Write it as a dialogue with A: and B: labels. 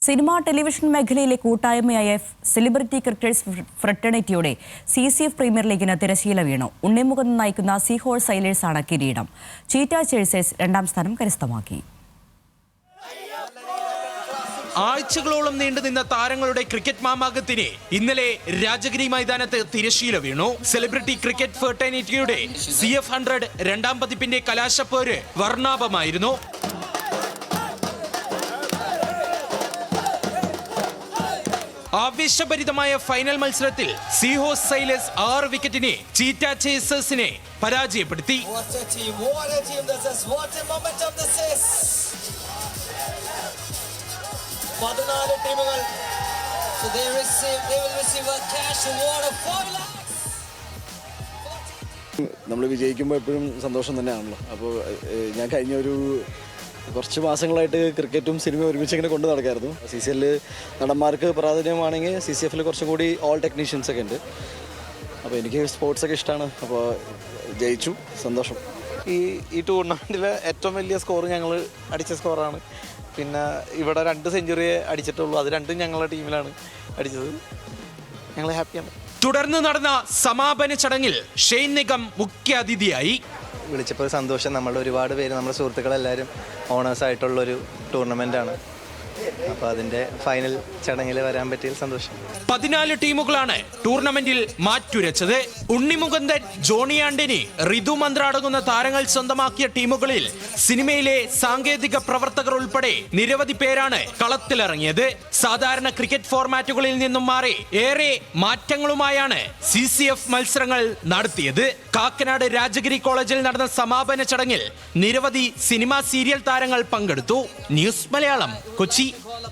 A: Cinema television മേഖലയിലെ കൂട്ടായ്മയായ celebrity cricketers ഫ്രട്ടേണിറ്റിയുടെ CCF premier ലീഗിന് തിരശ്ശീല വീണു. ഉണ്ണിമുകുന്ദൻ നയിക്കുന്ന സീഹോഴ്സ് സൈലേഴ്സാണ് കിരീടം. ചീറ്റ ചേഴ്സേഴ്സ് രണ്ടാം സ്ഥാനം കരസ്ഥമാക്കി.
B: ആഴ്ചകളോളം നീണ്ടുനിന്ന താരങ്ങളുടെ ക്രിക്കറ്റ് മാമാങ്കത്തിന് ഇന്നലെ രാജഗിരി മൈതാനത്ത് തിരശ്ശീല വീണു. സെലിബ്രിറ്റി ക്രിക്കറ്റ് ഫ്രട്ടേണിറ്റിയുടെ CF100 രണ്ടാം പതിപ്പിന്റെ കലാശപ്പോര് വർണ്ണാഭമായിരുന്നു. ആവേശഭരിതമായ ഫൈനൽ മത്സരത്തിൽ സീഹോഴ്സ് സൈലേഴ്സ് 6 വിക്കറ്റിന് ചീറ്റ ചേസേഴ്സിനെ പരാജയപ്പെടുത്തി.
C: നമ്മൾ വിജയിക്കുമ്പോൾ എപ്പോഴും സന്തോഷം തന്നെയാണല്ലോ. അപ്പോൾ ഞാൻ കഴിഞ്ഞ കുറച്ച് മാസങ്ങളായിട്ട് ക്രിക്കറ്റും സിനിമയും ഒരുമിച്ച് ഇങ്ങനെ കൊണ്ടു നടക്കായിരുന്നു. CCL നടന്മാർക്ക് പ്രാധാന്യമാണെങ്കിൽ CCFൽ കുറച്ചും കൂടി ഓൾ ടെക്നീഷ്യൻസ് ഒക്കെ ഉണ്ട്. അപ്പോൾ എനിക്ക് സ്പോർട്സൊക്കെ ഇഷ്ടമാണ്. അപ്പോൾ ജയിച്ചു, സന്തോഷം.
D: ഈ ടൂർണമെൻറ്റിലെ ഏറ്റവും വലിയ സ്കോർ ഞങ്ങൾ അടിച്ച സ്കോറാണ്. പിന്നെ ഇവിടെ 2 സെഞ്ചുറിയെ അടിച്ചിട്ടുള്ളൂ. അത് രണ്ടും ഞങ്ങളുടെ ടീമിലാണ് അടിച്ചത്. ഞങ്ങൾ ഹാപ്പിയാണ്.
B: തുടർന്ന് നടന്ന സമാപന ചടങ്ങിൽ ഷെയ്ൻ നിഗം മുഖ്യ അതിഥിയായി.
E: വിളിച്ചപ്പോൾ സന്തോഷം. നമ്മൾ ഒരുപാട് പേര് നമ്മുടെ സുഹൃത്തുക്കളെല്ലാവരും ഓണേഴ്സ് ആയിട്ടുള്ളൊരു ടൂർണമെൻ്റാണ്. അപ്പോൾ അതിൻ്റെ ഫൈനൽ ചടങ്ങിൽ വരാൻ പറ്റിയ സന്തോഷം.
B: 14 ടീമുകളാണ് ടൂർണമെന്റിൽ മാറ്റുരച്ചത്. ഉണ്ണിമുകുന്ദൻ, ജോണി ആന്റണി, ഋതു മന്ത്ര അടങ്ങുന്ന താരങ്ങൾ സ്വന്തമാക്കിയ ടീമുകളിൽ സിനിമയിലെ സാങ്കേതിക പ്രവർത്തകർ ഉൾപ്പെടെ നിരവധി പേരാണ് കളത്തിലിറങ്ങിയത്. സാധാരണ ക്രിക്കറ്റ് ഫോർമാറ്റുകളിൽ നിന്നും മാറി ഏറെ മാറ്റങ്ങളുമായാണ് CCF മത്സരങ്ങൾ നടത്തിയത്. കാക്കനാട് രാജഗിരി കോളേജിൽ നടന്ന സമാപന ചടങ്ങിൽ നിരവധി സിനിമാ സീരിയൽ താരങ്ങൾ പങ്കെടുത്തു. ന്യൂസ് മലയാളം, കൊച്ചി.